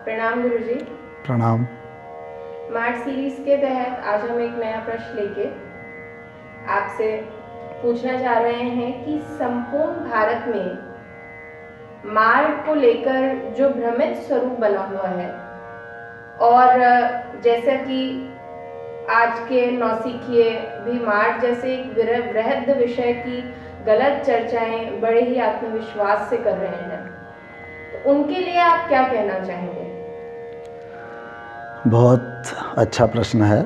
प्रणाम गुरुजी। प्रणाम। Mart series के तहत आज हम एक नया प्रश्न लेके आपसे पूछना चाह रहे हैं कि संपूर्ण भारत में मार्ट को लेकर जो भ्रमित स्वरूप बना हुआ है और जैसा कि आज के नौसिखिए भी मार्ट जैसे एक वृहद विषय की गलत चर्चाएं बड़े ही आत्मविश्वास से कर रहे हैं, तो उनके लिए आप क्या कहना चाहेंगे? बहुत अच्छा प्रश्न है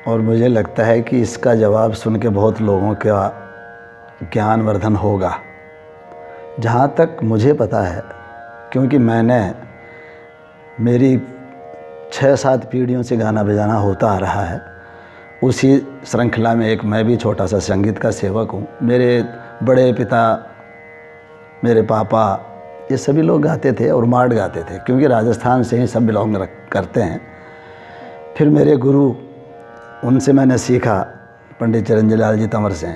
और मुझे लगता है कि इसका जवाब सुन के बहुत लोगों का ज्ञानवर्धन होगा। जहाँ तक मुझे पता है, क्योंकि मेरी 6-7 पीढ़ियों से गाना बजाना होता आ रहा है, उसी श्रृंखला में एक मैं भी छोटा सा संगीत का सेवक हूँ। मेरे बड़े पिता, मेरे पापा, ये सभी लोग गाते थे और मार्ट गाते थे, क्योंकि राजस्थान से ही सब बिलोंग करते हैं। फिर मेरे गुरु, उनसे मैंने सीखा, पंडित चिरंजीव लाल जी तंवर से,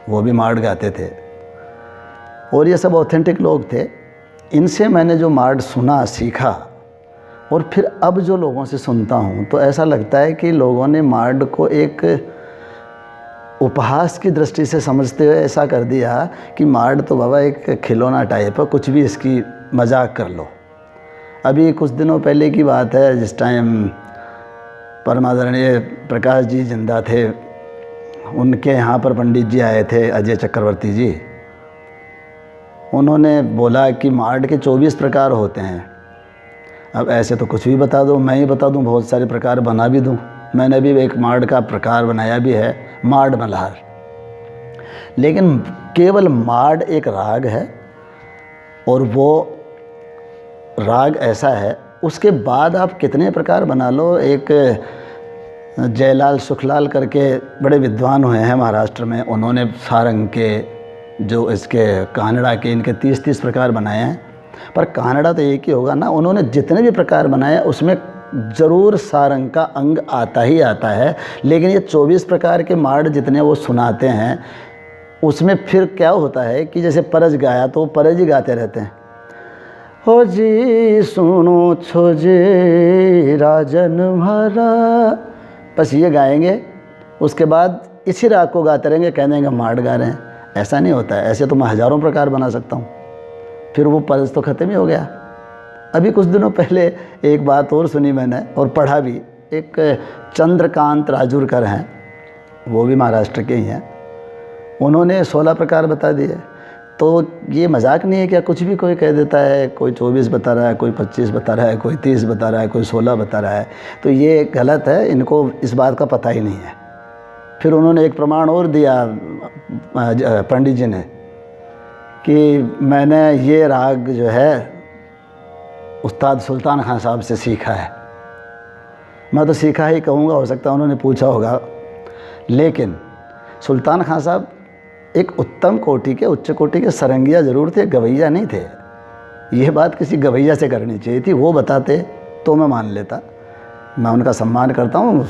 वो भी मार्ट गाते थे और ये सब ऑथेंटिक लोग थे। इनसे मैंने जो मार्ट सुना, सीखा, और फिर अब जो लोगों से सुनता हूँ तो ऐसा लगता है कि लोगों ने मार्ट को एक उपहास की दृष्टि से समझते हुए ऐसा कर दिया कि मार्ट तो बाबा एक खिलौना टाइप है, कुछ भी इसकी मजाक कर लो। अभी कुछ दिनों पहले की बात है, जिस टाइम परमादरणीय प्रकाश जी जिंदा थे, उनके यहाँ पर पंडित जी आए थे, अजय चक्रवर्ती जी। उन्होंने बोला कि मार्ट के 24 प्रकार होते हैं। अब ऐसे तो कुछ भी बता दो, मैं ही बता दूं, बहुत सारे प्रकार बना भी दूं। मैंने भी एक मार्ट का प्रकार बनाया भी है, मार्ट मल्हार। लेकिन केवल मार्ट एक राग है और वो राग ऐसा है, उसके बाद आप कितने प्रकार बना लो। एक जयलाल सुखलाल करके बड़े विद्वान हुए हैं महाराष्ट्र में, उन्होंने सारंग के, जो इसके कानड़ा के, इनके 30-30 प्रकार बनाए हैं। पर कानड़ा तो एक ही होगा ना, उन्होंने जितने भी प्रकार बनाए उसमें ज़रूर सारंग का अंग आता ही आता है। लेकिन ये 24 प्रकार के मार्ट जितने वो सुनाते हैं, उसमें फिर क्या होता है कि जैसे परज गाया तो वो परज ही गाते रहते हैं। हो जी सुनो छोजे राजन महारा, बस ये गाएंगे, उसके बाद इसी राग को गाते रहेंगे, कह देंगे मार्ट गा रहे हैं। ऐसा नहीं होता है। ऐसे तो मैं हज़ारों प्रकार बना सकता हूँ, फिर वो परज तो ख़त्म ही हो गया। अभी कुछ दिनों पहले एक बात और सुनी मैंने और पढ़ा भी। एक चंद्रकांत राजूरकर हैं, वो भी महाराष्ट्र के ही हैं, उन्होंने 16 प्रकार बता दिए। तो ये मजाक नहीं है क्या? कुछ भी कोई कह देता है, कोई 24 बता रहा है, कोई 25 बता रहा है, कोई 30 बता रहा है, कोई 16 बता रहा है। तो ये गलत है, इनको इस बात का पता ही नहीं है। फिर उन्होंने एक प्रमाण और दिया पंडित जी ने कि मैंने ये राग जो है उस्ताद सुल्तान खान साहब से सीखा है। मैं तो सीखा ही कहूँगा, हो सकता है उन्होंने पूछा होगा। लेकिन सुल्तान खान साहब एक उत्तम कोटि के, उच्च कोटि के सरंगिया ज़रूर थे, गवैया नहीं थे। ये बात किसी गवैया से करनी चाहिए थी, वो बताते तो मैं मान लेता। मैं उनका सम्मान करता हूँ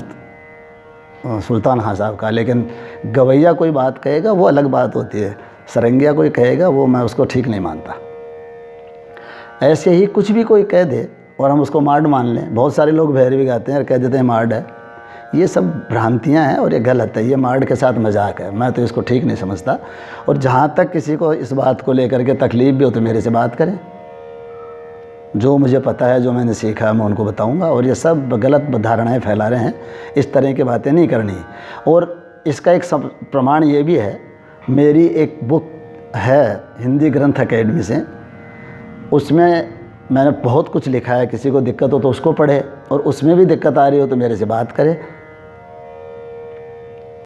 सुल्तान खान साहब का, लेकिन गवैया कोई बात कहेगा वो अलग बात होती है, सरंगिया कोई कहेगा वो मैं उसको ठीक नहीं मानता। ऐसे ही कुछ भी कोई कह दे और हम उसको मार्ट मान लें। बहुत सारे लोग भैरवी गाते हैं और कह देते हैं मार्ट है। ये सब भ्रांतियां हैं और ये गलत है, ये मार्ट के साथ मजाक है। मैं तो इसको ठीक नहीं समझता। और जहाँ तक किसी को इस बात को लेकर के तकलीफ़ भी हो तो मेरे से बात करें। जो मुझे पता है, जो मैंने सीखा, मैं उनको बताऊँगा। और ये सब गलत धारणाएँ फैला रहे हैं, इस तरह की बातें नहीं करनी। और इसका एक प्रमाण ये भी है, मेरी एक बुक है हिंदी ग्रंथ अकेडमी से, उसमें मैंने बहुत कुछ लिखा है। किसी को दिक्कत हो तो उसको पढ़े, और उसमें भी दिक्कत आ रही हो तो मेरे से बात करे।